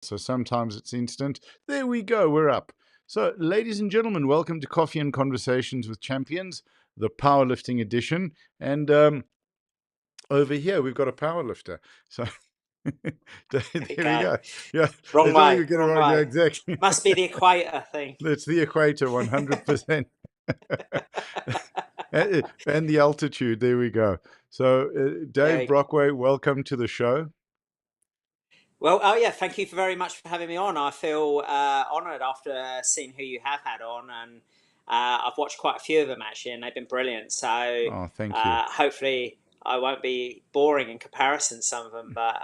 So sometimes it's instant. There we go, we're up. So, ladies and gentlemen, welcome to Coffee and Conversations with Champions, the powerlifting edition. And over here, we've got a powerlifter. So, there There we we go. go. Yeah, I Wrong don't think way, we get it wrong wrong. Yeah, way. exactly. Must be the equator thing. It's the equator, 100%. And the altitude. There we go. So, There Dave we go. Brockway, welcome to the show. Well, oh yeah, thank you very much for having me on. I feel honoured after seeing who you have had on, and I've watched quite a few of them actually, and they've been brilliant. So Oh, thank you. hopefully I won't be boring in comparison to some of them, but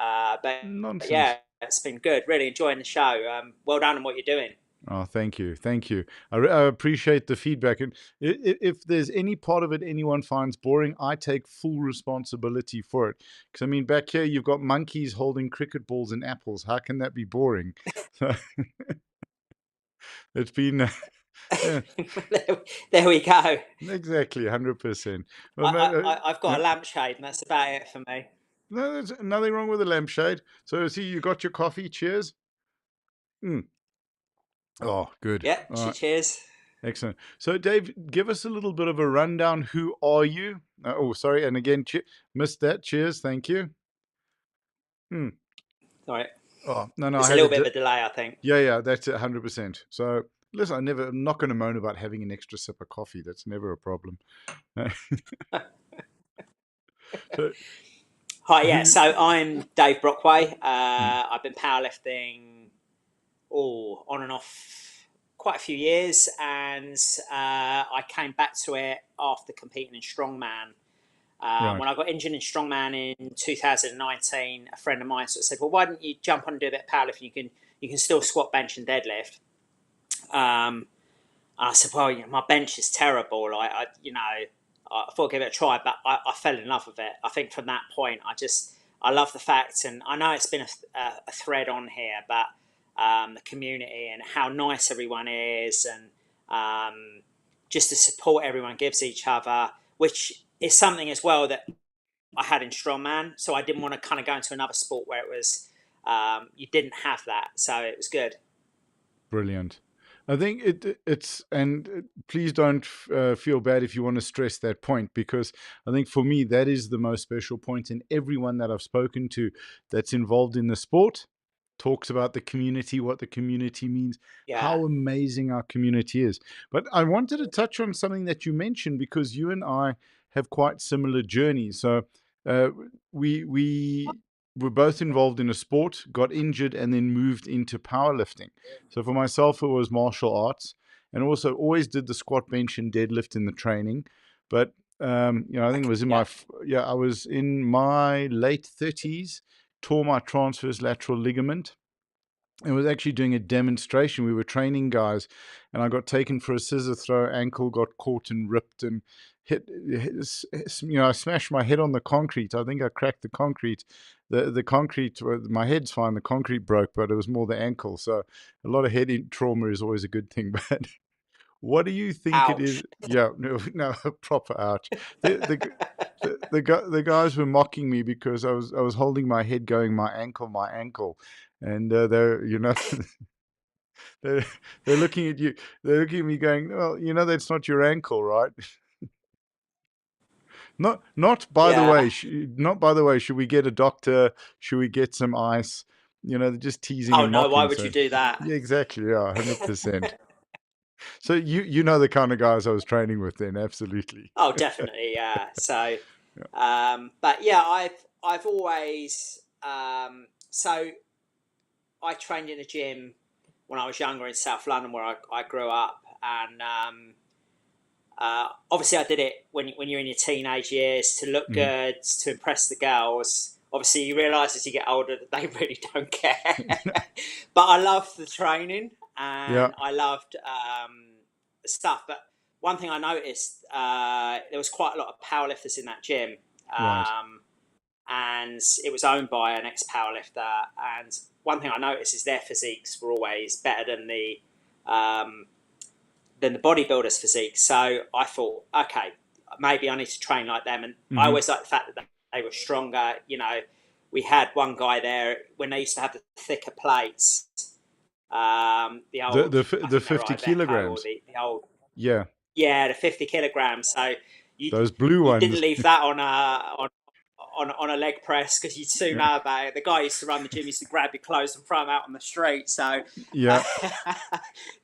Nonsense. yeah, it's been good. Really enjoying the show. Well done on what you're doing. Oh, thank you. Thank you. I appreciate the feedback. And if there's any part of it anyone finds boring, I take full responsibility for it. Because, I mean, back here, you've got monkeys holding cricket balls and apples. How can that be boring? So it's been, yeah, There we go. exactly 100%. Well, no, I've got yeah, a lampshade, and that's about it for me. no, there's nothing wrong with a lampshade. So, see, you got your coffee. Cheers. Mm. Oh, good. Yeah, All right. cheers. Excellent. So, Dave, give us a little bit of a rundown. Who are you? Oh, sorry. And again, missed that. Cheers. Thank you. Hmm. Sorry, Oh, no, no. I there's a had a. little bit of a delay, I think. Yeah, yeah. That's 100%. So, listen, I'm not going to moan about having an extra sip of coffee. That's never a problem. So, Hi, yeah. who? So I'm Dave Brockway. Mm, I've been powerlifting on and off quite a few years, and I came back to it after competing in strongman. right. When I got injured in strongman in 2019, a friend of mine sort of said, "Well, why don't you jump on and do a bit of powerlifting? You can still squat, bench, and deadlift." Um, I said, "Well, my bench is terrible. I thought I'd give it a try, but I fell in love with it. I think from that point, I love the fact, and I know it's been a thread on here, but the community and how nice everyone is, and just the support everyone gives each other, which is something as well that I had in strongman. So I didn't want to kind of go into another sport where it was you didn't have that. So it was good. Brilliant. I think it's and please don't feel bad if you want to stress that point, because I think for me that is the most special point. And everyone that I've spoken to that's involved in the sport talks about the community, what the community means, Yeah. how amazing our community is. But I wanted to touch on something that you mentioned, because you and I have quite similar journeys. So uh, we were both involved in a sport, got injured, and then moved into powerlifting. So for myself, it was martial arts, and also always did the squat, bench, and deadlift in the training. But I think it Okay. was Yeah. I was in my late 30s, tore my transverse lateral ligament, and was actually doing a demonstration. We were training guys, and I got taken for a scissor throw. Ankle got caught and ripped, and I smashed my head on the concrete. I think I cracked the concrete. The concrete, my head's fine. The concrete broke, but it was more the ankle. So a lot of trauma is always a good thing. But what do you think it is? Ouch. Yeah, no, no, proper ouch. The guys were mocking me because I was holding my head, going, my ankle, and they're they're they're looking at you, they're looking at me, going, well, that's not your ankle, right? Not by the Yeah. way, not by the way. Should we get a doctor? Should we get some ice? They're just teasing Oh and no, why mocking. would you So do that? yeah, exactly, yeah, 100%. So you know the kind of guys I was training with then, absolutely. Oh, definitely, yeah. So, Yeah. but yeah, I've always so I trained in a gym when I was younger in South London, where I grew up, and obviously I did it when you're in your teenage years to look Mhm. good, to impress the girls. Obviously, you realise as you get older that they really don't care. But I loved the training, Yeah, and I loved the stuff. But one thing I noticed, there was quite a lot of powerlifters in that gym, right. um, and it was owned by an ex-powerlifter. And one thing I noticed is their physiques were always better um, than the bodybuilders' physique. So I thought, okay, maybe I need to train like them. And I Hmm. always liked the fact that they were stronger. we had one guy there when they used to have the thicker plates. The The old, the I the think they were 50 Iveco, or kilograms. the old, Yeah, yeah, the 50 kilograms. So you those blue you didn't ones. leave that on a leg press because you'd soon Yeah, know about it. The guy used to run the gym used to grab your clothes and throw them out on the street. So yeah,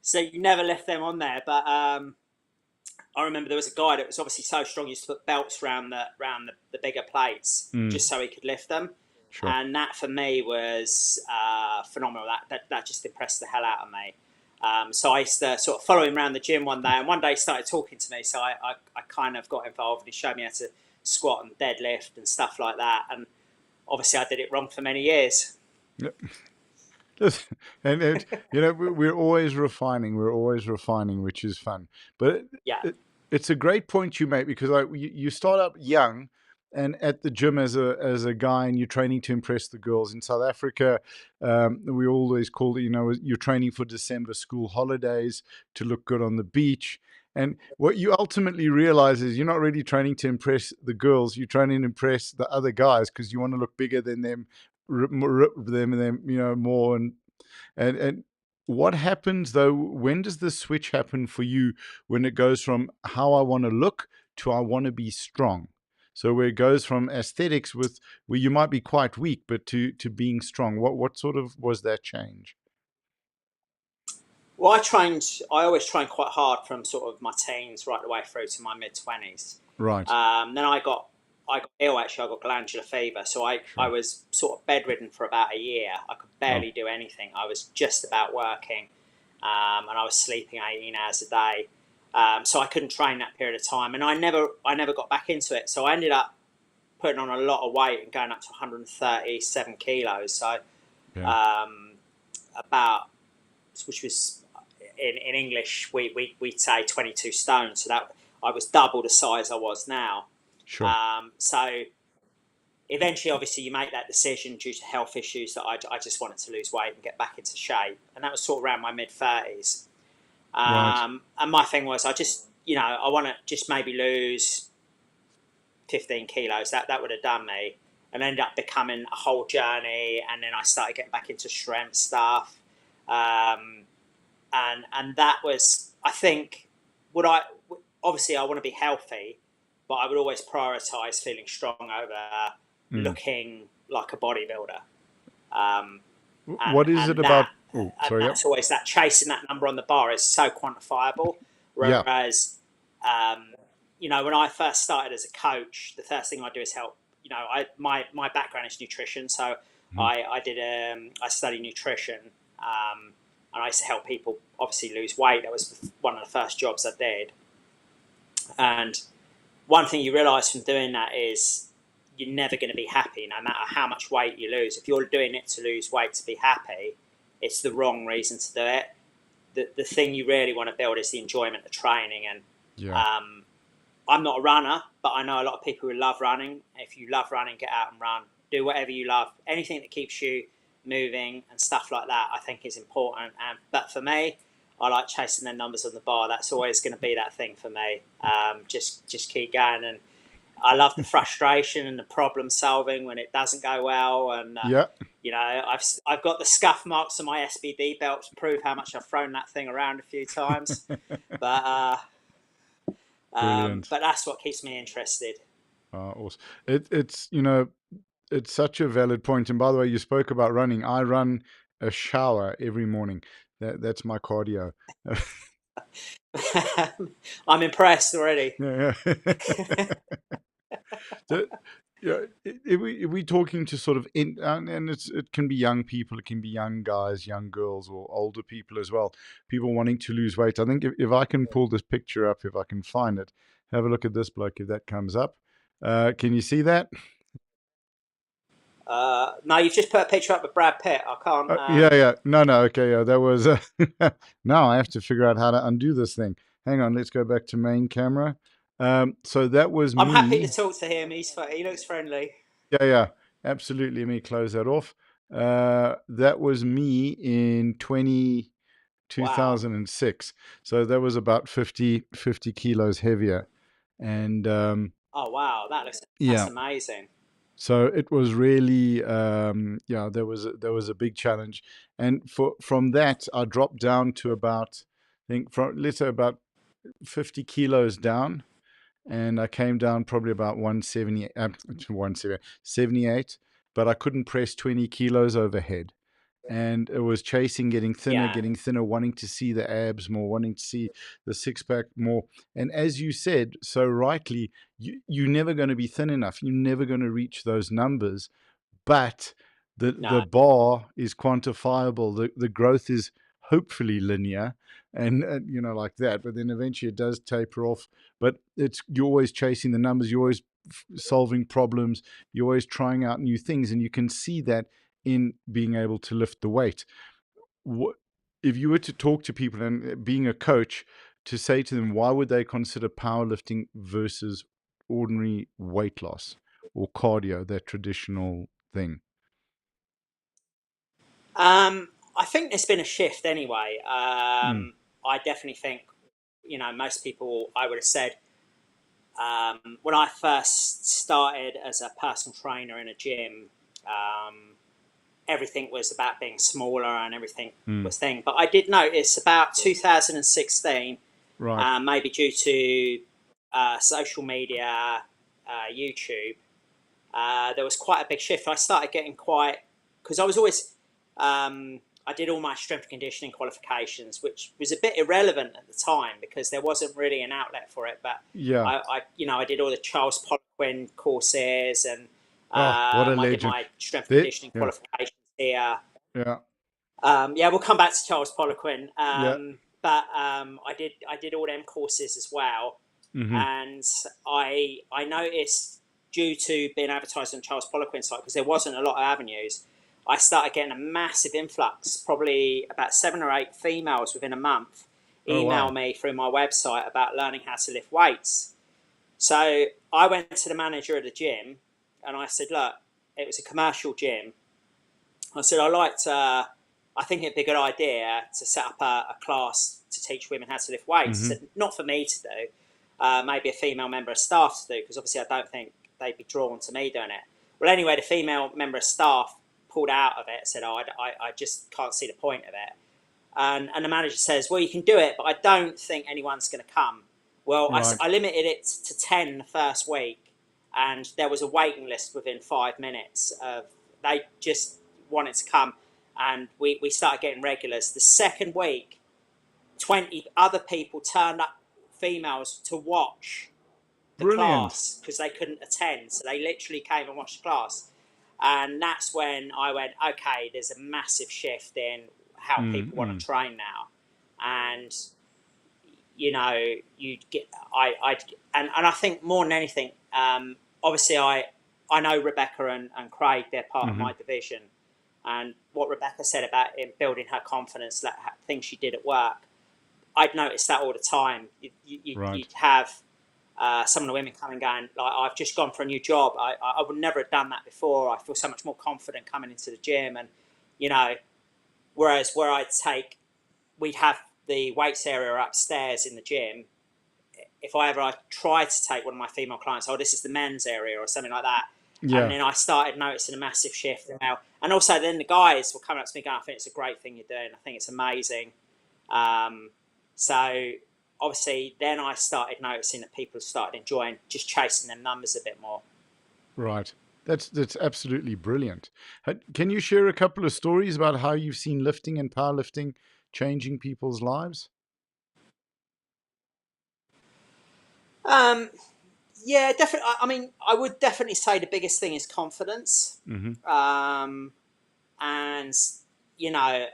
so you never left them on there. But I remember there was a guy that was obviously so strong, he used to put belts around the bigger plates mm, just so he could lift them. sure. And that for me was phenomenal. That just impressed the hell out of me. So I used to sort of follow him around the gym one day, and one day he started talking to me. So I kind of got involved, and he showed me how to squat and deadlift and stuff like that. And obviously, I did it wrong for many years. Yep. And you know, we're always refining. We're always refining, which is fun. But Yeah. it's a great point you make, because like you start up young and at the gym as a guy, and you're training to impress the girls. In South Africa, we always call it, you know, you're training for December school holidays to look good on the beach. And what you ultimately realize is you're not really training to impress the girls. You're trying to impress the other guys because you want to look bigger than them, them, you know, more. And what happens though? When does the switch happen for you, when it goes from how I want to look to I want to be strong? So where it goes from aesthetics, with where you might be quite weak, but to being strong. What sort of was that change? Well, I always trained quite hard from sort of my teens right the way through to my mid-20s. Right. Then I got ill. Actually, I got glandular fever, so I Sure. was sort of bedridden for about a year. I could Oh, barely do anything. I was just about working, and I was sleeping 18 hours a day. So I couldn't train that period of time, and I never got back into it. So I ended up putting on a lot of weight and going up to 137 kilos. So yeah. um, about, which was in English we'd say 22 stone. So that I was double the size I was now. Sure. So eventually, obviously, you make that decision due to health issues that I just wanted to lose weight and get back into shape. And that was sort of around my mid 30s. Right. And my thing was, I just, I want to just maybe lose 15 kilos. That would have done me. And ended up becoming a whole journey. And then I started getting back into strength stuff. Um, and that was, I think, what I obviously I want to be healthy, but I would always prioritize feeling strong over Mm. looking like a bodybuilder. Um, What is it about? Oh, and sorry. Yep. that's always that chasing that number on the bar is so quantifiable. Yeah. Whereas, um, when I first started as a coach, the first thing I do is help. My background is nutrition, so Mhm. I studied nutrition, and I used to help people obviously lose weight. That was one of the first jobs I did, and one thing you realise from doing that is you're never going to be happy no matter how much weight you lose. If you're doing it to lose weight to be happy, it's the wrong reason to do it. The thing you really want to build is the enjoyment of training. And Yeah. um, I'm not a runner, but I know a lot of people who love running. If you love running, get out and run. Do whatever you love. Anything that keeps you moving and stuff like that, I think is important. But for me, I like chasing the numbers on the bar. That's always going to be that thing for me. Just keep going, and I love the frustration and the problem solving when it doesn't go well. And Yeah. I've got the scuff marks on my SBD belt to prove how much I've thrown that thing around a few times. But Brilliant. but that's what keeps me interested. Awesome. It's, you know, it's such a valid point. And by the way, you spoke about running. I run a shower every morning. That's my cardio. I'm impressed already. Yeah. So, yeah, if we talking to sort of and it can be young people, it can be young guys, young girls, or older people as well. People wanting to lose weight. I think if I can pull this picture up, if I can find it, have a look at this bloke. If that comes up, can you see that? No, you've just put a picture up of Brad Pitt. I can't. Yeah, yeah. No, no. Okay, yeah. That was. Now I have to figure out how to undo this thing. Hang on. Let's go back to main camera. So that was I'm happy to me. talk to him. He looks friendly. Yeah, yeah. Absolutely. Let me close that off. That was me in two Wow. thousand and six. So that was about 50 kilos heavier. And Oh wow, that's yeah. amazing. So it was really, yeah, there was a big challenge, and from that I dropped down to about, I think from let's say about 50 kilos down, and I came down probably about 170, 170, 78, but I couldn't press 20 kilos overhead. And it was chasing, Yeah, getting thinner, wanting to see the abs more, wanting to see the six pack more. And as you said so rightly, you're never going to be thin enough. You're never going to reach those numbers, but the no. bar is quantifiable. The growth is hopefully linear, and you know, like that. But then eventually it does taper off. But it's you're always chasing the numbers. You're always solving problems. You're always trying out new things, and you can see that in being able to lift the weight. What if you were to talk to people and being a coach to say to them, why would they consider powerlifting versus ordinary weight loss or cardio, that traditional thing? I think there's been a shift anyway. Mm, I definitely think, most people, I would have said, when I first started as a personal trainer in a gym, um, everything was about being smaller and everything mm, was thing. But I did notice about 2016, right. maybe due to social media, YouTube, there was quite a big shift. I started getting quite, because I was always, I did all my strength and conditioning qualifications, which was a bit irrelevant at the time because there wasn't really an outlet for it. But Yeah. I did all the Charles Poliquin courses, and Oh, what a I did legend. my strength and There, conditioning yeah, qualifications here. yeah, Yeah, we'll come back to Charles Poliquin. yeah. But I did all them courses as well, Mm-hmm. and I noticed, due to being advertised on Charles Poliquin's site, because there wasn't a lot of avenues, I started getting a massive influx. Probably about 7 or 8 females within a month Oh, email wow. me through my website about learning how to lift weights. So I went to the manager of the gym and I said, look, it was a commercial gym. I said, I think it'd be a good idea to set up a class to teach women how to lift weights. He Mm-hmm. said, not for me to do, maybe a female member of staff to do, because obviously I don't think they'd be drawn to me doing it. Well, anyway, the female member of staff pulled out of it, said, I just can't see the point of it. And the manager says, well, you can do it, but I don't think anyone's going to come. Well, Right. I limited it to 10 the first week, and there was a waiting list within 5 minutes. They just wanted to come, and we started getting regulars. The second week, 20 other people turned up, females, to watch the Brilliant. class because they couldn't attend. So they literally came and watched the class. And that's when I went, okay, there's a massive shift in how people want Mm-hmm. to train now. And, you get, and I think more than anything, obviously I know Rebecca and Craig, they're part of Mm-hmm. my division. And what Rebecca said about it building her confidence, that things she did at work, I'd noticed that all the time. Right. You'd have some of the women coming going, like, I've just gone for a new job. I would never have done that before. I feel so much more confident coming into the gym. And, you know, whereas where we'd have the weights area upstairs in the gym. If I tried to take one of my female clients, oh, this is the men's area or something like that. And Yeah. then I started noticing a massive shift now. And also then the guys were coming up to me going, I think it's a great thing you're doing. I think it's amazing. Um, so obviously then I started noticing that people started enjoying just chasing their numbers a bit more. Right. That's absolutely brilliant. Can you share a couple of stories about how you've seen lifting and powerlifting changing people's lives? Um, yeah, definitely. I mean, I would definitely say the biggest thing is confidence. Mm-hmm. Um, and, you know,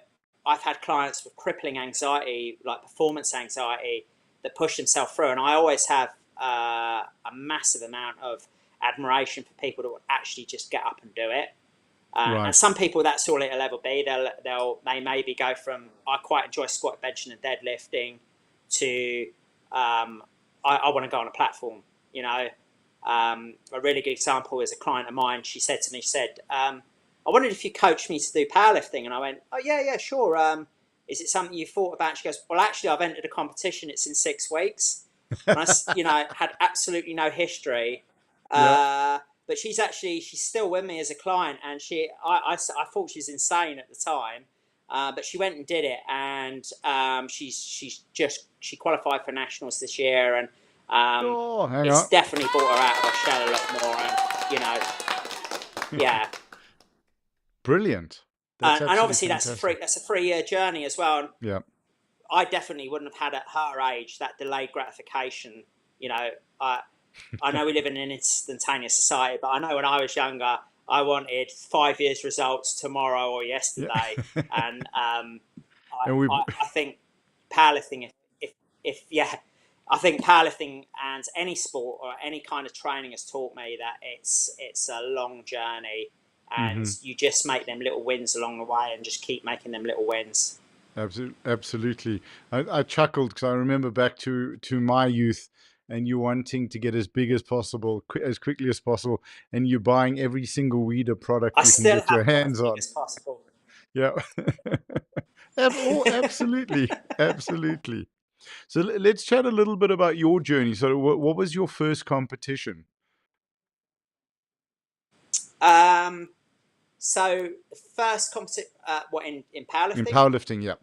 I've had clients with crippling anxiety, like performance anxiety, that push themselves through. And I always have a massive amount of admiration for people that will actually just get up and do it. And Right. some people, that's all it'll ever be. They maybe go from, I quite enjoy squat, benching, and deadlifting, to I want to go on a platform. You know, a really good example is a client of mine. She said to me, she said, I wondered if you coached me to do powerlifting. And I went, oh, yeah, sure. Is it something you thought about? She goes, well, actually, I've entered a competition. It's in 6 weeks. And I, had absolutely no history. Yeah. but she's still with me as a client, and I thought she was insane at the time, but she went and did it, and she qualified for nationals this year, and Oh, hang it's on. definitely brought her out of her shell a lot more, and yeah, Brilliant. That's and absolutely obviously fantastic. that's a 3 year journey as well. And Yeah. I definitely wouldn't have had at her age that delayed gratification. You know, I I know we live in an instantaneous society, but I know when I was younger, I wanted 5 years results tomorrow or Yeah. yesterday, and And we I think powerlifting, if yeah, I think powerlifting and any sport or any kind of training has taught me that it's a long journey, and mhm. you just make them little wins along the way, and just keep making them little wins. Absolutely. I chuckled because I remember back to my youth, and you wanting to get as big as possible, as quickly as possible, and you're buying every single weeder product I you can still get your haven't got as hands big on. as possible. Yeah. Oh, absolutely. Absolutely. So let's chat a little bit about your journey. So, what was your first competition um, so the first competition, what in in powerlifting? powerlifting? Yeah.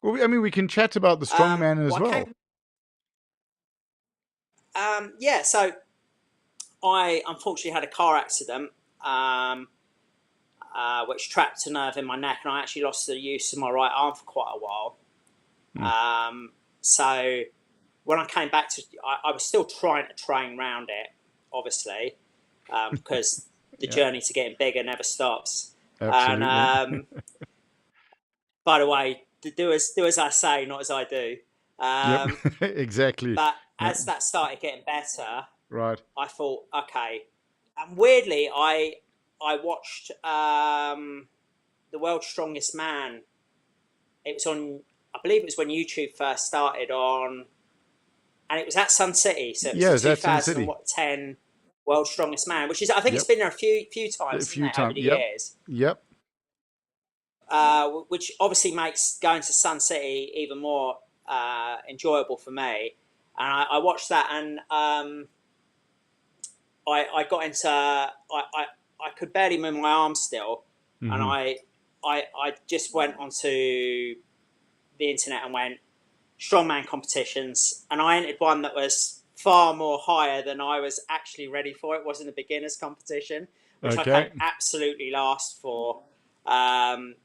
Well, I mean, we can chat about the strongman as Well, I well. came. Yeah, so I unfortunately had a car accident, um, which trapped a nerve in my neck, and I actually lost the use of my right arm for quite a while. Hmm. So when I came back to, I was still trying to train around it, obviously, because the Yeah. journey to getting bigger never stops. And Absolutely. by the way, do as I say, not as I do. Yep. Um, Exactly. but Yeah. as that started getting better, Right. I thought, okay. And weirdly, I watched the World's Strongest Man. It was on, I believe it was when YouTube first started on, and it was at Sun City. So it was the Yeah, that's in City. 2010 World's Strongest Man, which is, I think it's Yep. been there a few A times, isn't few it, over times. the Yep. years? Yep. Which obviously makes going to Sun City even more enjoyable for me. And I watched that, and I got into I could barely move my arms still, and Hmm. I just went onto the internet and went strongman competitions, and I entered one that was far more higher than I was actually ready for. It wasn't a beginners competition, which I came Okay. absolutely last for.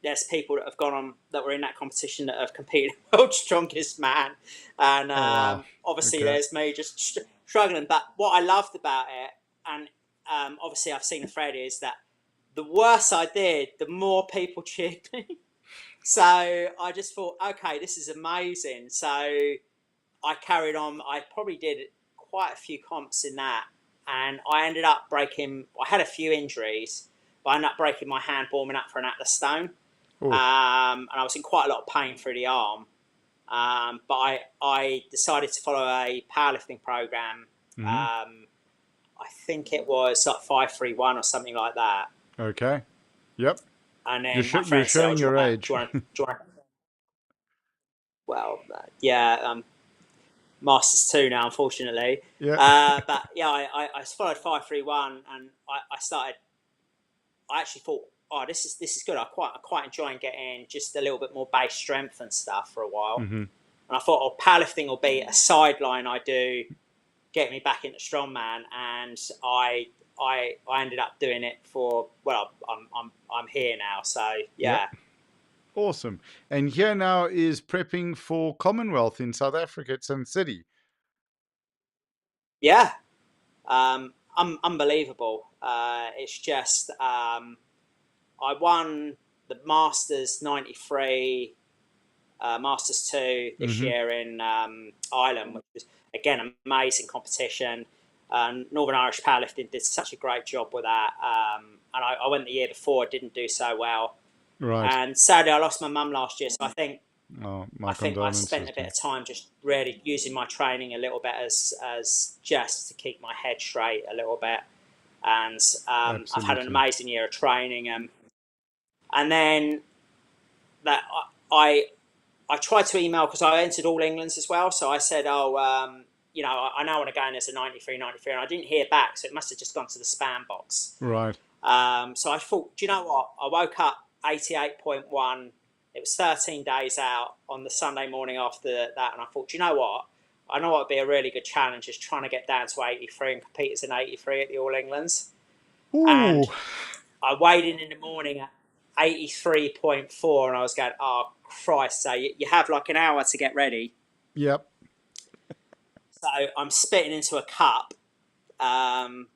There's people that have gone on that were in that competition that have competed world's strongest man, and Oh wow. obviously Okay. there's me just struggling. But what I loved about it, and obviously I've seen a thread, is that the worse I did, the more people cheered me. So I just thought, okay, this is amazing. So I carried on. I probably did quite a few comps in that, and I ended up breaking. I had a few injuries, but I ended up breaking my hand warming up for an Atlas Stone, Oh. and I was in quite a lot of pain through the arm. But I decided to follow a powerlifting program. Hmm. Um, I think it was like 531 or something like that. Okay. Yep. And then my You're friend said, "Oh, showing your age. do you want to?" Well, yeah, Masters 2 now, unfortunately. Yeah. But yeah, I followed 531, and I started. I actually thought, oh, this is good. I quite enjoying getting just a little bit more base strength and stuff for a while. Hmm. And I thought, oh, powerlifting will be a sideline I do, get me back into strongman, and I ended up doing it for, well, I'm here now, so Yep. yeah, Awesome. And here now is prepping for Commonwealth in South Africa at Sun City. yeah, unbelievable. It's just I won the Masters 93, Masters 2 this Hmm. year in Ireland, which was, again, amazing competition. Northern Irish Powerlifting did such a great job with that. And I went the year before, didn't do so well. Right. And sadly, I lost my mum last year. So Oh, I my think I spent condolences a to bit you. of time just really using my training a little bit as just to keep my head straight a little bit. And I've had an Absolutely. amazing year of training. And then that I I tried to email because I entered All Englands as well. So I said, oh, I know I want to go in as a 93, and I didn't hear back, so it must have just gone to the spam box. Right. So I thought, do you know what? I woke up 88.1. It was 13 days out on the Sunday morning after that, and I thought, do you know what? I know what would be a really good challenge is trying to get down to 83 and compete as an 83 at the All Englands. Ooh. And I weighed in the morning at 83.4, and I was going, oh, Christ, so you have like an hour to get ready. Yep. So I'm spitting into a cup, trying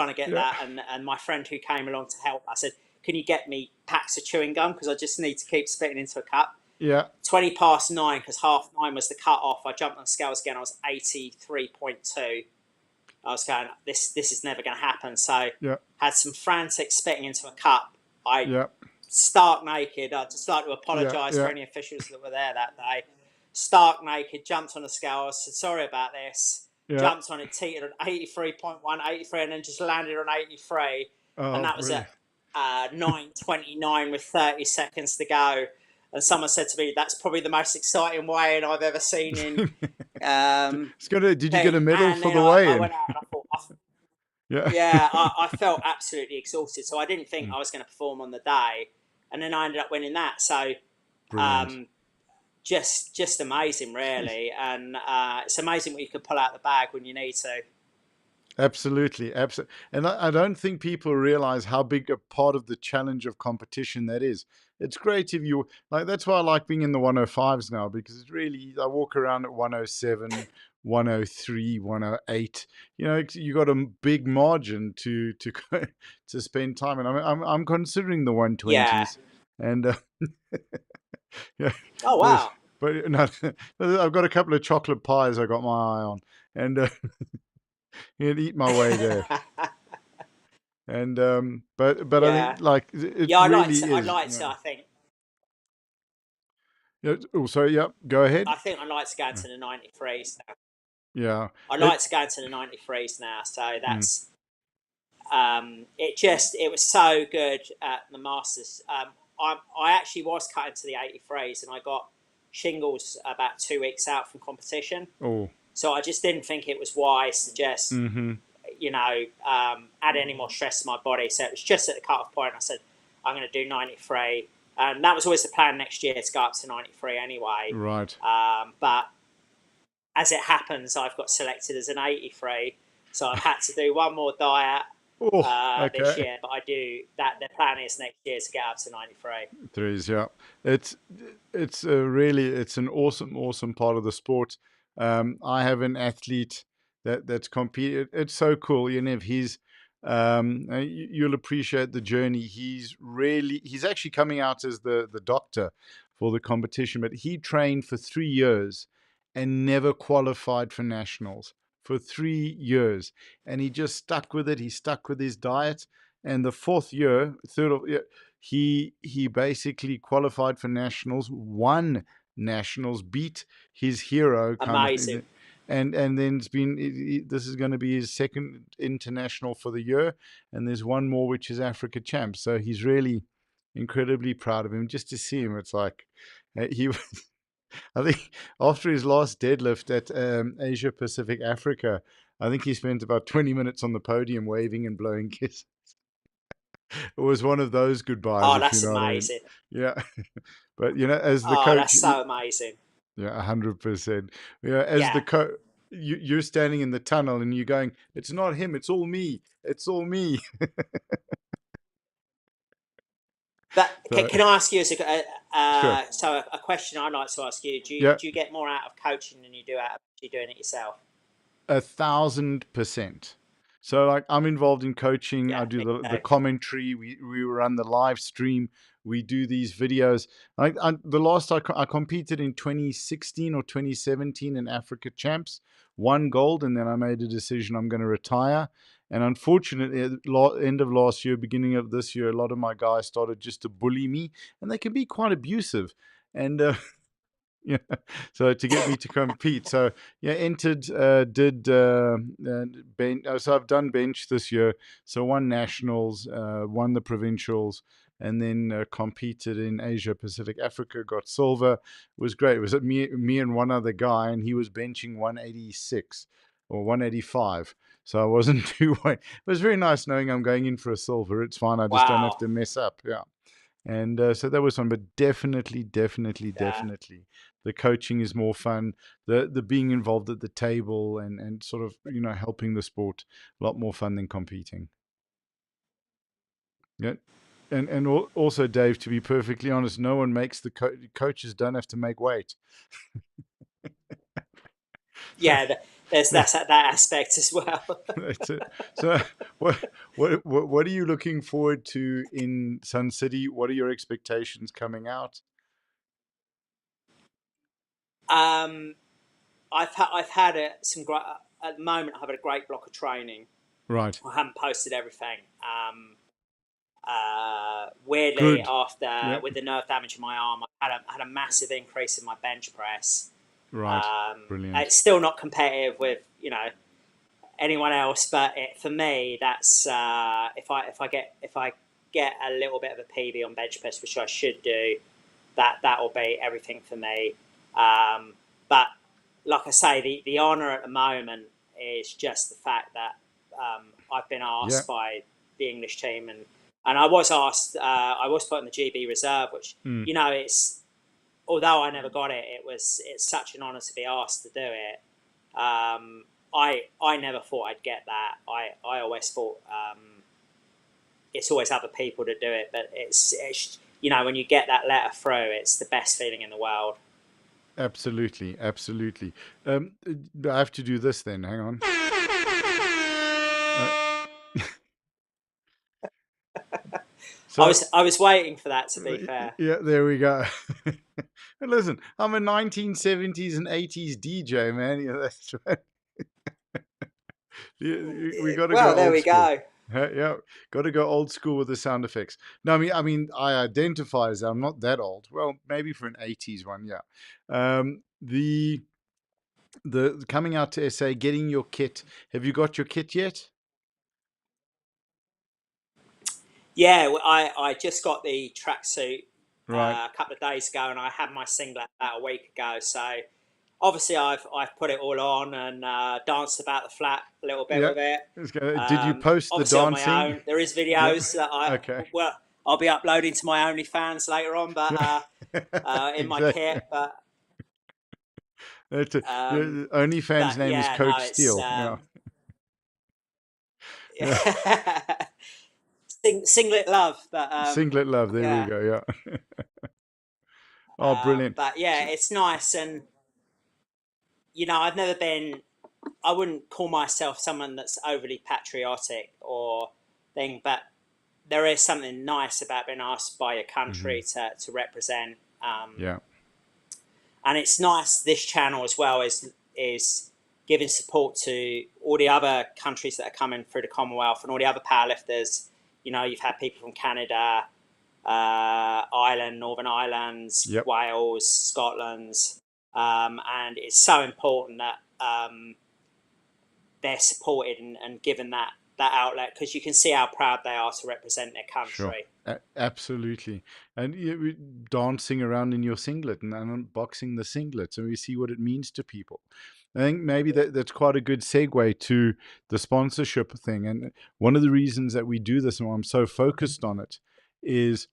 to get Yeah. that. And my friend who came along to help, I said, can you get me packs of chewing gum? Because I just need to keep spitting into a cup. Yeah. 20 past 9, because 9:30 was the cut off. I jumped on the scales again. I was 83.2. I was going, this is never going to happen. So Yeah. had some frantic spitting into a cup. I Yeah. stark naked. I'd just like to Yeah. apologise for Yeah. any officials that were there that day. Stark naked, jumped on the scales, said sorry about this. Yeah. Jumped on it, teetered at 83.1, 83, and then just landed on 83. And Oh, that was brilliant. at 9:29 with 30 seconds to go. And someone said to me, "That's probably the most exciting weigh-in I've ever seen in." Did you get a medal And for then the I weigh-in? went out and I thought, Yeah. yeah, I felt absolutely exhausted. So I didn't think Mm. I was going to perform on the day, and then I ended up winning that. So Brilliant. um, just amazing, really, and it's amazing what you can pull out the bag when you need to. Absolutely, absolutely. And I don't think people realize how big a part of the challenge of competition that is. It's great if you like, that's why I like being in the 105s now, because it's really, I walk around at 107, 103, 108. You know, you got a big margin to to spend time. And I'm considering the Yeah. 120s. And yeah, Oh but wow. no, I've got a couple of chocolate pies I got my eye on, and eat my way there. And but I Yeah. think like it Yeah. really I'd is. like Yeah. to. I think. Yeah. Oh, sorry. Yep. Go ahead. I'd like to go into the 93s now. Yeah. I'd It. like to go into the 93s now. So Mm. that's it was so good at the Masters. I actually was cut into the 83s, and I got shingles about 2 weeks out from competition. Oh. So I just didn't think it was wise to just Mm-hmm. add any more stress to my body. So it was just at the cut-off point. I said, I'm going to do 93. And that was always the plan next year to go up to 93 anyway. Right. But as it happens, I've got selected as an 83. So I've had to do one more diet Oh. this Okay. year. But I do that. The plan is next year to get up to 93. Threes. Yeah. It's really it's an awesome part of the sport. I have an athlete that's competed. It's so cool. You know, if he's you'll appreciate the journey. He's actually coming out as the doctor for the competition, but he trained for 3 years and never qualified for nationals for 3 years, and he just stuck with it. He stuck with his diet, and the fourth year, yeah, he basically qualified for nationals, won nationals, beat his hero kind of Amazing. thing, and then it's been this is going to be his second international for the year, and there's one more which is Africa champ. So he's really incredibly proud of him. Just to see him, it's like he. I think after his last deadlift at Asia Pacific Africa, I think he spent about 20 minutes on the podium waving and blowing kisses. It was one of those goodbyes, Oh, if you that's know what I mean. amazing. Yeah. But as the Oh, coach, that's so amazing. yeah, 100%. Yeah, as the Yeah. coach, you're standing in the tunnel and you're going, it's not him, it's all me, it's all me. But So, can I ask you sure. a question I'd like to ask you? Yeah, Do you get more out of coaching than you do out of actually doing it yourself? 1,000%. So like I'm involved in coaching. I Yeah, do me the too. commentary. We run the live stream. We do these videos. The last I competed in 2016 or 2017 in Africa Champs, won gold, and then I made a decision I'm going to retire. And unfortunately, at the end of last year, beginning of this year, a lot of my guys started just to bully me, and they can be quite abusive. And yeah, so to get me to compete, so yeah, entered, did bench. So I've done bench this year. So won nationals, won the provincials, and then competed in Asia Pacific Africa. Got silver. It was great. It was me and one other guy, and he was benching 186. or 185. So I wasn't too worried. It was very nice knowing I'm going in for a silver. It's fine. I just don't have Wow. to mess up. Yeah. And so that was fun, but definitely, definitely, Yeah. definitely, the coaching is more fun. The being involved at the table and sort of helping the sport, a lot more fun than competing. Yeah, and also, Dave, to be perfectly honest, no one makes the coaches don't have to make weight. So, Yeah, there's yeah, that aspect as well. that's it. So, what are you looking forward to in Sun City? What are your expectations coming out? um, I've had some great at the moment. I've had a great block of training. Right. I haven't posted everything. Weirdly, Good. after Yeah. with the nerve damage in my arm, I had a massive increase in my bench press. Right. It's Brilliant. still not competitive with anyone else, but for me, that's if I get a little bit of a PB on bench press, which I should do, that will be everything for me. But like I say, the honour at the moment is just the fact that I've been Yeah. asked by the English team, and I was asked. I was put in the GB reserve, which Mm. it's although I never got it, it's such an honour to be asked to do it. I never thought I'd get that. I always thought it's always other people to do it, but it's when you get that letter through, it's the best feeling in the world. Absolutely. Absolutely. I have to do this then. Hang on. Uh, I so, was I was waiting for that. To be fair, yeah, there we go. And listen, I'm a 1970s and 80s DJ, man. Yeah, that's right. We got to go well, there old we school. go. Yeah, got to go old school with the sound effects. No, I identify as I'm not that old. Well, maybe for an 80s one, yeah. The coming out to SA, getting your kit. Have you got your kit yet? Yeah, I just got the tracksuit Right. a couple of days ago, and I had my singlet about a week ago. So obviously, I've put it all on and danced about the flat a little bit Yeah. with it. Did you post the Obviously on my dancing? own. There is Yeah. videos that Okay. I'll be uploading to my OnlyFans later on, but in my Exactly. kit. But That's a, um, the OnlyFans but name is yeah, no, Coach it's Steele. Yeah. Yeah. singlet love. But Singlet love. There we yeah, go. Yeah. Oh, brilliant. but yeah, So, it's nice, and I've never been. I wouldn't call myself someone that's overly patriotic or thing, but there is something nice about being asked by your mhm. country to represent. Yeah. And it's nice. This channel as well is giving support to all the other countries that are coming through the Commonwealth and all the other powerlifters. You've had people from Canada, Ireland, Northern Ireland, Yep. Wales, Scotland, and it's so important that they're supported and given that outlet, because you can see how proud they are to represent their Sure. country. Absolutely. And dancing around in your singlet and unboxing the singlet, so we see what it means to people. I think maybe that's quite a good segue to the sponsorship thing. And one of the reasons that we do this and why I'm so focused on it is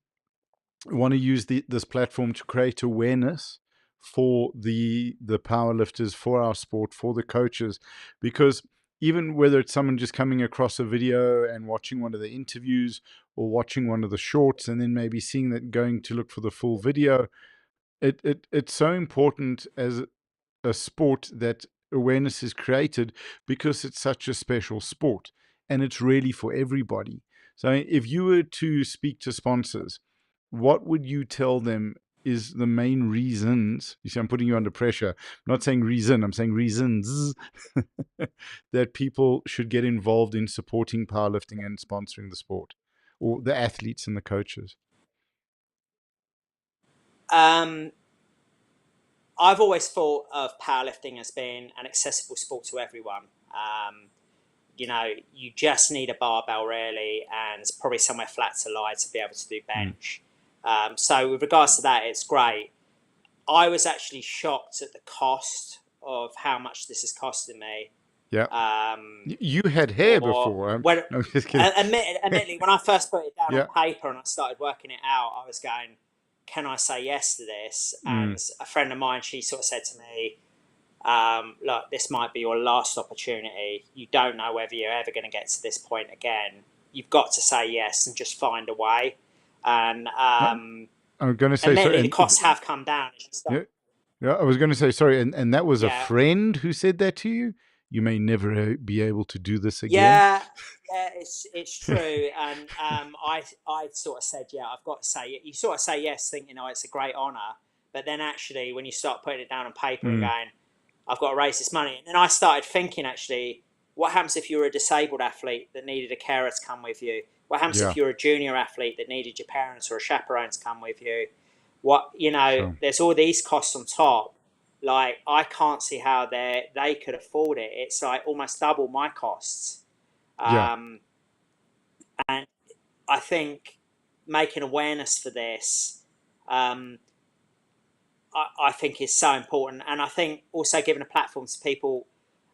want to use this platform to create awareness for the powerlifters, for our sport, for the coaches, because even whether it's someone just coming across a video and watching one of the interviews or watching one of the shorts and then maybe seeing that going to look for the full video, it's so important as a sport that awareness is created because it's such a special sport and it's really for everybody. So if you were to speak to sponsors, what would you tell them is the main reasons? You see, I'm putting you under pressure. I'm not saying reason, I'm saying reasons that people should get involved in supporting powerlifting and sponsoring the sport or the athletes and the coaches. Um, I've always thought of powerlifting as being an accessible sport to everyone. You just need a barbell really, and probably somewhere flat to lie to be able to do Mm. bench. So with regards to that, it's great. I was actually shocked at the cost of how much this is costing me. Yeah. Um, You had hair or before. when No, just kidding. admittedly, when I first put it down on Yeah. paper and I started working it out, I was going, "Can I say yes to this?" Mm. And a friend of mine, she sort of said to me, "Look, this might be your last opportunity. You don't know whether you're ever going to get to this point again. You've got to say yes and just find a way." And Uh, I'm going to say sorry. admittedly, the And costs have come down as you start. yeah, yeah, I was going to say sorry. And that was a Yeah, friend who said that to you. You may never be able to do this again. yeah, yeah. It's true, and I sort of said, yeah, I've got to say. You sort of say yes, thinking, oh, it's a great honour, but then actually, when you start putting it down on paper and Mm. going, I've got to raise this money, and then I started thinking, actually, what happens if you were a disabled athlete that needed a carer to come with you? What happens Yeah. if you're a junior athlete that needed your parents or a chaperone to come with you? What Sure. there's all these costs on top. Like I can't see how they could afford it. It's like almost double my costs. Yeah. Um, and I think making awareness for this, um, I think is so important. And I think also giving a platform to people.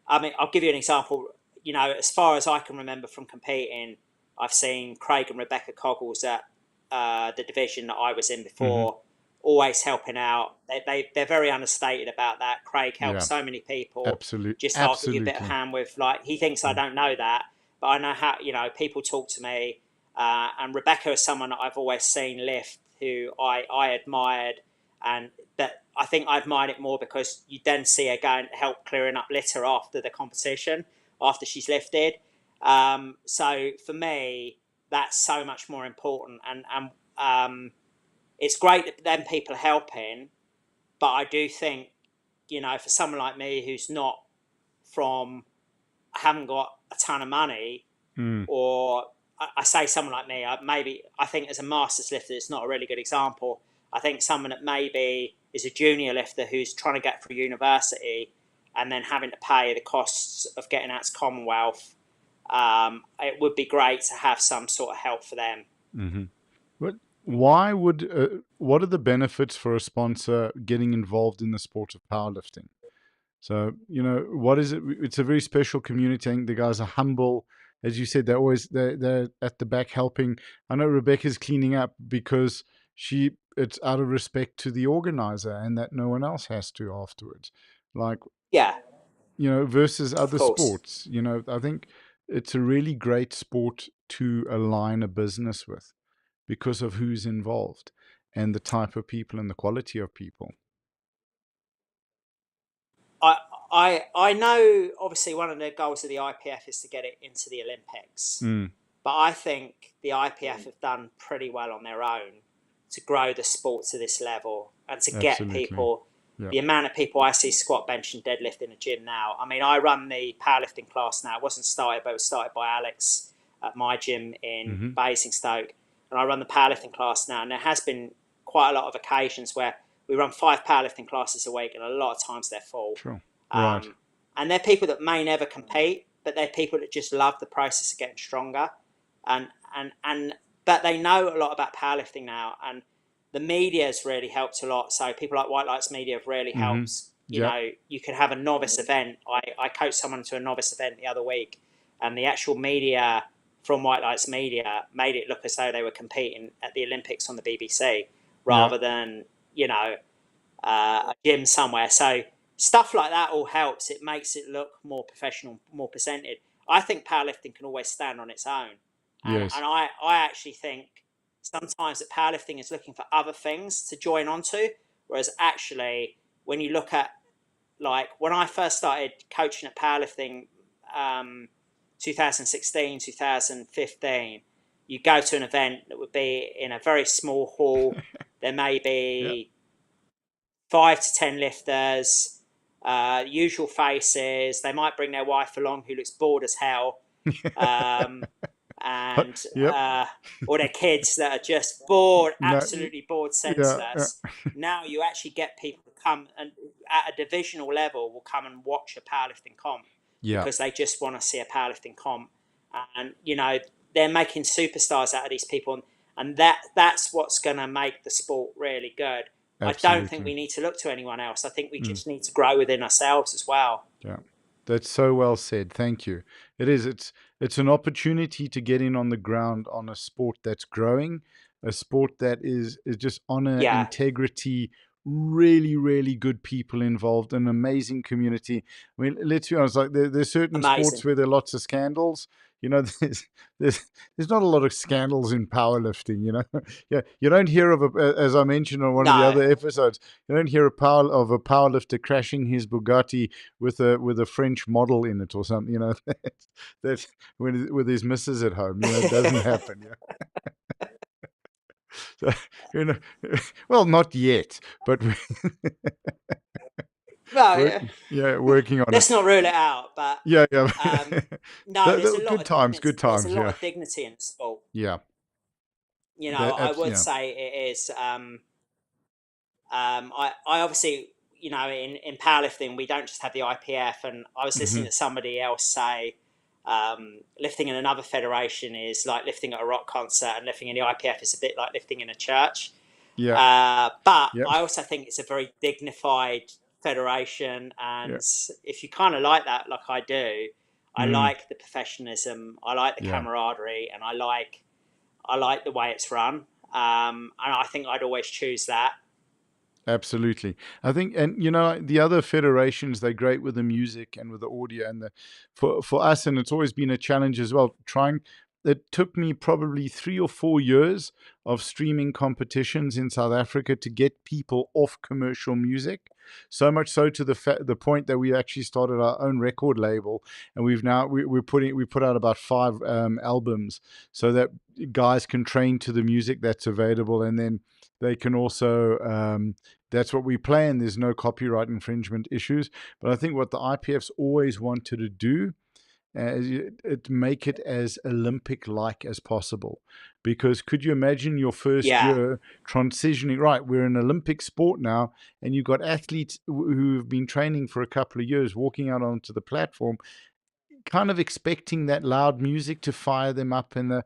I mean, I'll give you an example. As far as I can remember from competing, I've seen Craig and Rebecca Coggles at the division that I was in Hmm. before, always helping out. They're very understated about that. Craig helps Yeah. so many people. Absolutely. Just I'll give you a bit of Absolutely. hand with, like, he thinks I Mm. don't know that, but I know how, people talk to me. And Rebecca is someone that I've always seen lift, who I admired. And that I think I admired it more because you then see her go and help clearing up litter after the competition, after she's lifted. So for me, that's so much more important. And it's great that then people are helping, but I do think, for someone like me who's not from, I haven't got a ton of money, Mm. or I say someone like me, maybe I think as a masters lifter, it's not a really good example. I think someone that maybe is a junior lifter who's trying to get through university and then having to pay the costs of getting out to Commonwealth, it would be great to have some sort of help for them. Hmm. But why would what are the benefits for a sponsor getting involved in the sport of powerlifting? So, what is it? It's a very special community. I think the guys are humble. As you said, they're at the back helping. I know Rebecca's cleaning up because it's out of respect to the organizer and that no one else has to afterwards. Like, Yeah, versus of other course. sports, I think it's a really great sport to align a business with because of who's involved and the type of people and the quality of people. I, I know obviously one of the goals of the IPF is to get it into the Olympics. Mm, But I think the IPF have done pretty well on their own to grow the sport to this level and to get absolutely. people. Yeah. The amount of people I see squat, bench, and deadlift in a gym now. I mean, I run the powerlifting class now. It wasn't started, but it was started by Alex at my gym in Hmm. Basingstoke. And I run the powerlifting class now. And there has been quite a lot of occasions where we run 5 powerlifting classes a week, and a lot of times they're full. Sure. Right. Um, and they're people that may never compete, but they're people that just love the process of getting stronger, and and but they know a lot about powerlifting now, and the media has really helped a lot. So people like White Lights Media have really Hmm. helped. Yep. You could have a novice event. I coached someone to a novice event the other week, and the actual media from White Lights Media made it look as though they were competing at the Olympics on the BBC Yeah. rather than a gym somewhere. So stuff like that all helps. It makes it look more professional, more presented. I think powerlifting can always stand on its own, and Yes. I actually think sometimes that powerlifting is looking for other things to join onto, whereas actually when you look at, like, when I first started coaching at powerlifting, 2016, 2015, you go to an event that would be in a very small hall. There may Yeah. be 5 to 10 lifters, usual faces. They might bring their wife along who looks bored as hell, um, and Yep. or their kids that are just bored, No. absolutely bored, Yeah. Yeah. senseless. Now you actually get people to come and at a divisional level will come and watch a powerlifting comp Yeah. because they just want to see a powerlifting comp, and they're making superstars out of these people, and that's what's going to make the sport really good. I don't think Absolutely. we need to look to anyone else. I think we Mm. just need to grow within ourselves as well. Yeah. That's so well said. Thank you. It is. It's an opportunity to get in on the ground on a sport that's growing, a sport that is just honor, Yeah, integrity, really, really good people involved, an amazing community. I mean, let's be honest. Like there's certain sports amazing. where there are lots of scandals. You know, there's there's not a lot of scandals in powerlifting. You know, yeah, you don't hear of as I mentioned on one of the No, other episodes. You don't hear of a powerlifter crashing his Bugatti with a French model in it or something. You know, that when with his missus at home. You know, it doesn't happen. You know, so, you know, well, not yet, but well, work, yeah. yeah, working on it. Let's not rule it out. But Yeah, yeah. no, there's a lot Good of times, dignity. good There's a times. lot Yeah, of dignity in the sport. yeah. I would Yeah. say it is. I obviously, in powerlifting, we don't just have the IPF. And I was listening Hmm. to somebody else say lifting in another federation is like lifting at a rock concert, and lifting in the IPF is a bit like lifting in a church. Yeah, But yeah, I also think it's a very dignified federation. yeah. And if you kind of like that, like I do, I Mm, like the professionalism, I like the yeah. camaraderie, and I like the way it's run. And I think I'd always choose that. Absolutely. I think, and you know, the other federations, they're great with the music and with the audio and for us, and it's always been a challenge as well. It took me probably 3 or 4 years of streaming competitions in South Africa to get people off commercial music. So much so to the point that we actually started our own record label, and we put out about 5 albums so that guys can train to the music that's available, and then they can also that's what we play, and there's no copyright infringement issues. But I think what the IPF's always wanted to do is make it as Olympic like as possible. Because could you imagine your first Yeah, year transitioning? Right, we're an Olympic sport now, and you've got athletes who've been training for a couple of years walking out onto the platform kind of expecting that loud music to fire them up and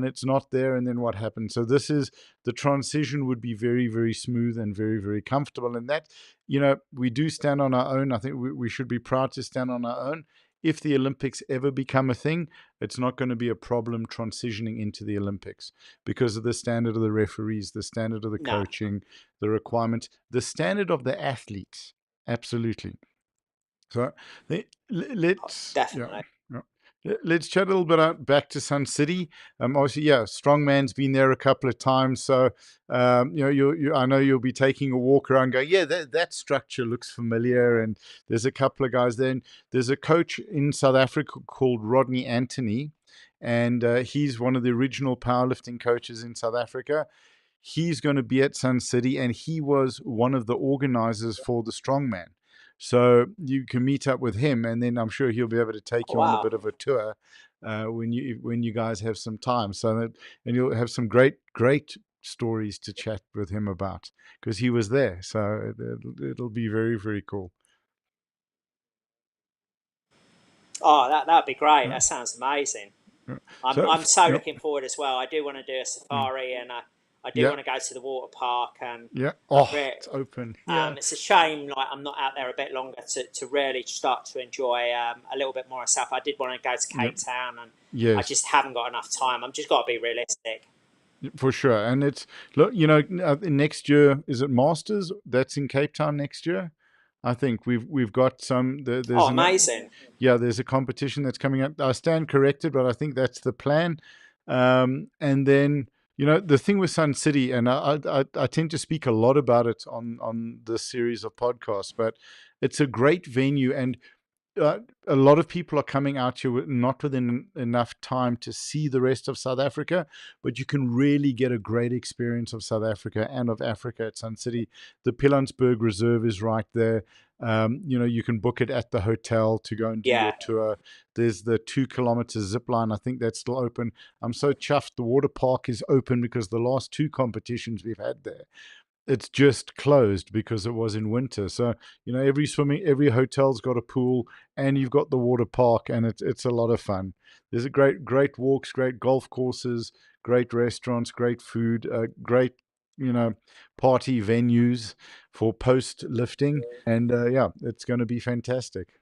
it's not there, and then what happens? So this is the transition would be very, very smooth and very, very comfortable, and that, you know, we do stand on our own. I think we should be proud to stand on our own. If the Olympics ever become a thing, it's not going to be a problem transitioning into the Olympics because of the standard of the referees, the standard of the no, coaching, the requirements, the standard of the athletes. Absolutely. So let's yeah. definitely. Yeah. Let's chat a little bit back to Sun City. Obviously, yeah, Strongman's been there a couple of times, so you know, I know you'll be taking a walk around, going, yeah, that structure looks familiar, and there's a couple of guys there. And there's a coach in South Africa called Rodney Anthony, and he's one of the original powerlifting coaches in South Africa. He's going to be at Sun City, and he was one of the organizers for the Strongman. So you can meet up with him, and then I'm sure he'll be able to take Oh, you on a wow. bit of a tour when you guys have some time. So that and you'll have some great stories to chat with him about because he was there. So it'll be very, very cool. Oh, that'd be great. Yeah, That sounds amazing. yeah. I'm So I'm so yep, looking forward as well. I do want to do a mm, safari, and I do yeah, want to go to the water park, and yeah. I've Oh, re- it's open. Yeah, it's a shame like I'm not out there a bit longer to really start to enjoy a little bit more of stuff. I did want to go to yep, Cape Town, and I yes. just haven't got enough time. I'm just got to be realistic. For sure. And it's, look, you know, next year, is it Masters? That's in Cape Town next year. I think we've got Oh, there's amazing. yeah, there's a competition that's coming up. I stand corrected, but I think that's the plan. And then, you know, the thing with Sun City, and I tend to speak a lot about it on this series of podcasts, but it's a great venue, and uh, a lot of people are coming out here not within enough time to see the rest of South Africa, but you can really get a great experience of South Africa and of Africa at Sun City. The Pilansberg Reserve is right there. You know, you can book it at the hotel to go and do Yeah, your tour. There's the 2 kilometer zip line. I think that's still open. I'm so chuffed the water park is open because the last 2 competitions we've had there, it's just closed because it was in winter. So, you know, every hotel's got a pool, and you've got the water park, and it's a lot of fun. There's a great walks, great golf courses, great restaurants, great food, great, you know, party venues for post lifting, and yeah, it's going to be fantastic.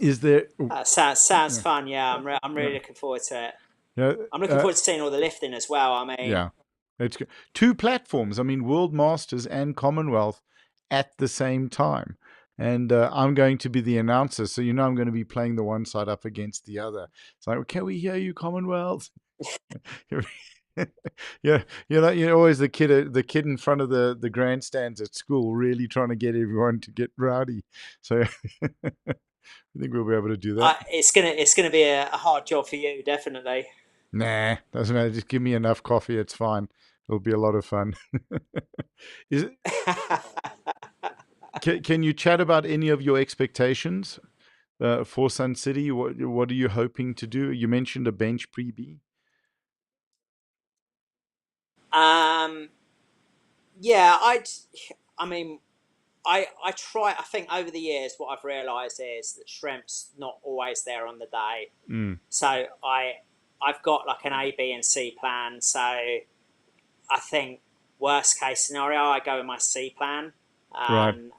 Is there? Sounds Yeah, fun. Yeah, I'm yeah, really looking forward to it. yeah, I'm looking forward to seeing all the lifting as well. I mean, yeah. It's good. Two platforms. I mean, World Masters and Commonwealth at the same time. And I'm going to be the announcer, so I'm going to be playing the one side up against the other. It's like, can we hear you, Commonwealth? Yeah, you're always the kid in front of the grandstands at school, really trying to get everyone to get rowdy. So I think we'll be able to do that. it's gonna be a hard job for you, definitely. Nah, doesn't matter. Just give me enough coffee. It's fine. It'll be a lot of fun. Is it, can you chat about any of your expectations for Sun City? What are you hoping to do? You mentioned a bench preview. um, yeah, I mean, I try. I think over the years, what I've realised is that strength's not always there on the day. Mm, So I've got like an A, B, and C plan. So I think worst case scenario, I go with my C plan, right. and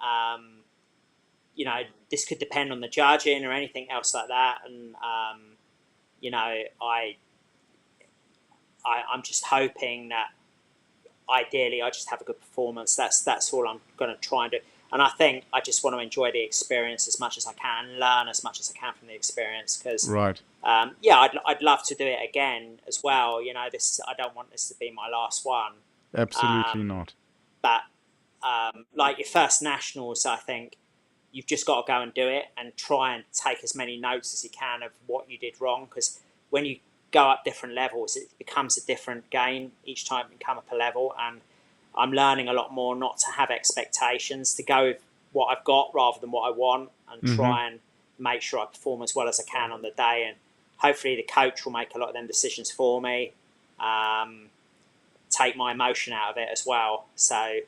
this could depend on the judging or anything else like that. And you know, I'm just hoping that ideally I just have a good performance. That's all I'm going to try and do. And I think I just want to enjoy the experience as much as I can, learn as much as I can from the experience. Because Right. yeah, I'd love to do it again as well. This I don't want this to be my last one. Absolutely Um, not. but like your first nationals, I think you've just got to go and do it and try and take as many notes as you can of what you did wrong. Because when you go up different levels, it becomes a different game each time you come up a level. And I'm learning a lot more not to have expectations, to go with what I've got rather than what I want, and Hmm. try and make sure I perform as well as I can on the day. And hopefully, the coach will make a lot of them decisions for me, um, take my emotion out of it as well. So,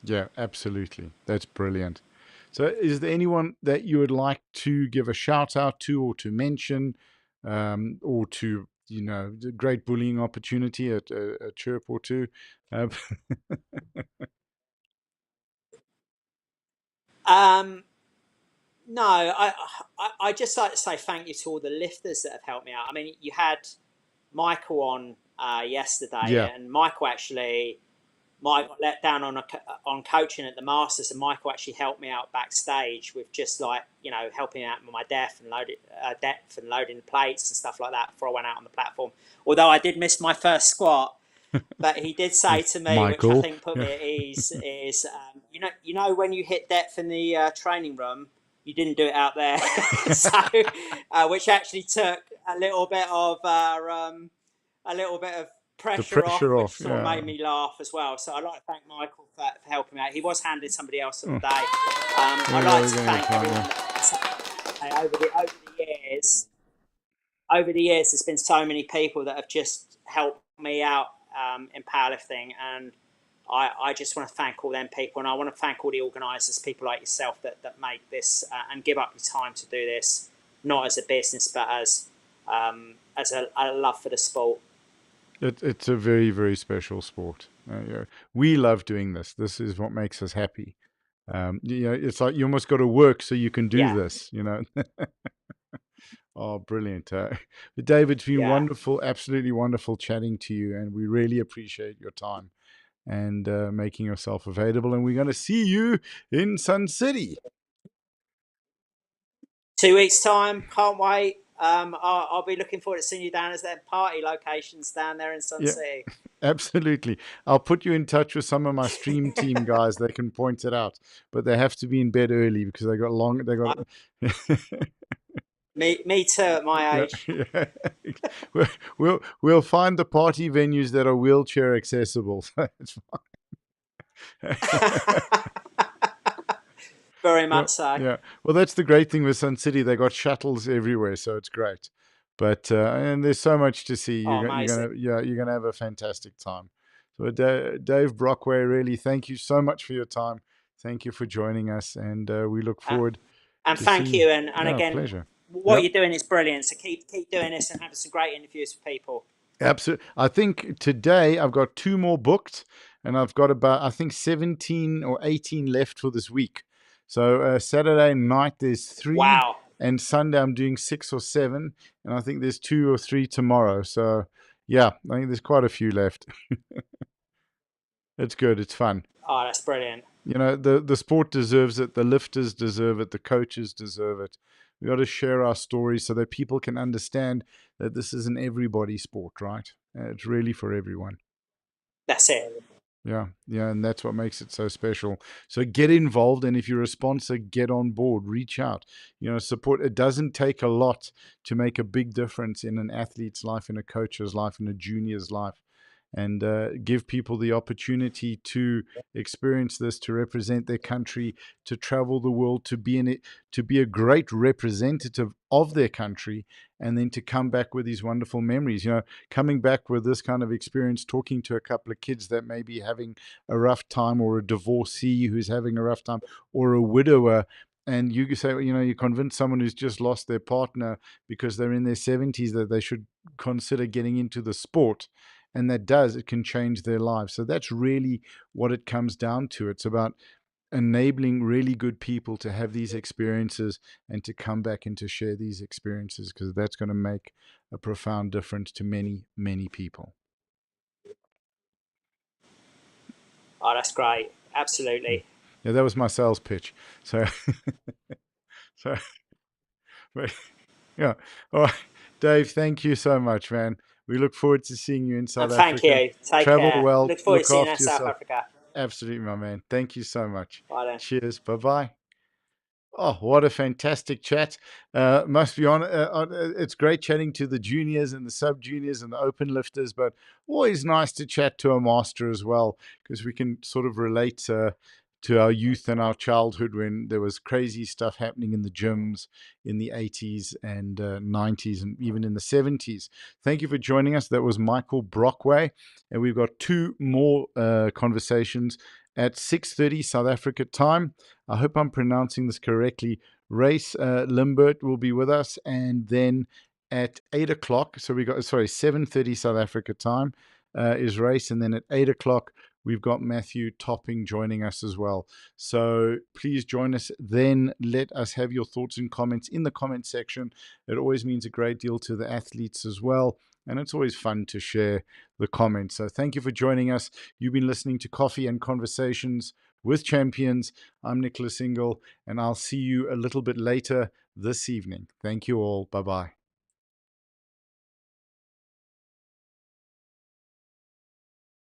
Yeah, absolutely. That's brilliant. So, is there anyone that you would like to give a shout out to, or to mention, or to, the great bullying opportunity, a chirp or two? Uh, um, no, I just like to say thank you to all the lifters that have helped me out. I mean, you had Michael on yesterday, yeah. and Michael actually Mike got let down on coaching at the Masters, and Michael actually helped me out backstage with just like helping out with my depth and loading the plates and stuff like that before I went out on the platform. Although I did miss my first squat, but he did say to me, which I Michael. think put Yeah. me at ease, is when you hit depth in the training room, you didn't do it out there, so which actually took a little bit of The pressure off, pressure which off. sort of Yeah. made me laugh as well. So I'd like to thank Michael for helping me out. He was handed somebody else on the Oh, day. there I'd we go. like We're to getting a thank time. everyone Yeah. that over the years. Over the years, there's been so many people that have just helped me out in powerlifting, and I just want to thank all them people, and I want to thank all the organisers, people like yourself that make this and give up your time to do this, not as a business, but as a love for the sport. It's a very, very special sport. Yeah. We love doing this. This is what makes us happy. It's like you almost got to work so you can do Yeah, this. Oh, brilliant. David, it's been yeah. wonderful, absolutely wonderful chatting to you. And we really appreciate your time and making yourself available. And we're going to see you in Sun City. 2 weeks time, can't wait. I'll be looking forward to seeing you down as their party locations down there in Sun Yeah, City. absolutely. I'll put you in touch with some of my stream team guys. They can point it out, but they have to be in bed early because they got. Me too at my Yeah, age. yeah. We'll find the party venues that are wheelchair accessible. So it's fine. Very Yeah, much so. yeah. Well, that's the great thing with Sun City. They got shuttles everywhere, so it's great. But and there's so much to see. Oh, You're amazing. gonna yeah, you're gonna have a fantastic time. So Dave Brockway, really, thank you so much for your time. Thank you for joining us, and we look Uh, forward and to thank seeing. you. And Yeah, again, pleasure. what Yep. you're doing is brilliant. So keep doing this and having some great interviews with people. Absolutely. I think today I've got two more booked, and I've got about, I think, 17 or 18 left for this week. So Saturday night there's three, Wow. and Sunday I'm doing 6 or 7, and I think there's 2 or 3 tomorrow. So yeah, I think there's quite a few left. It's good. It's fun. Oh, that's brilliant. You know, the sport deserves it. The lifters deserve it. The coaches deserve it. We got to share our stories so that people can understand that this is an everybody sport, right? It's really for everyone. That's it. Yeah, yeah, and that's what makes it so special. So get involved, and if you're a sponsor, get on board, reach out. You know, support. It doesn't take a lot to make a big difference in an athlete's life, in a coach's life, in a junior's life, and give people the opportunity to experience this, to represent their country, to travel the world, to be in it, to be a great representative of their country, and then to come back with these wonderful memories. You know, coming back with this kind of experience, talking to a couple of kids that may be having a rough time, or a divorcee who's having a rough time, or a widower. And you say, you know, you convince someone who's just lost their partner because they're in their 70s that they should consider getting into the sport. And that does, it can change their lives. So that's really what it comes down to. It's about enabling really good people to have these experiences and to come back and to share these experiences, because that's going to make a profound difference to many, many people. Oh, that's great. Mm. Absolutely. Yeah, that was my sales pitch. So, so yeah. All right, Dave, thank you so much, man. We look forward to seeing you in And South thank Africa. you. Take Travel care. well, Look forward to look seeing you in after South yourself. Africa. Absolutely, my man. Thank you so much. Bye then. Cheers. Bye bye. Oh, what a fantastic chat. Must be on. It's great chatting to the juniors and the sub juniors and the open lifters, but always nice to chat to a master as well, because we can sort of relate to our youth and our childhood when there was crazy stuff happening in the gyms in the 80s and 90s and even in the 70s. Thank you for joining us. That was Michael Brockway. And we've got 2 more conversations at 6:30 South Africa time. I hope I'm pronouncing this correctly. Race Limbert will be with us, and then at 8 o'clock. So we got 7:30 South Africa time is Race, and then at 8 o'clock we've got Matthew Topping joining us as well. So please join us then. Let us have your thoughts and comments in the comment section. It always means a great deal to the athletes as well. And it's always fun to share the comments. So thank you for joining us. You've been listening to Coffee and Conversations with Champions. I'm Nicholas Ingle, and I'll see you a little bit later this evening. Thank you all. Bye bye.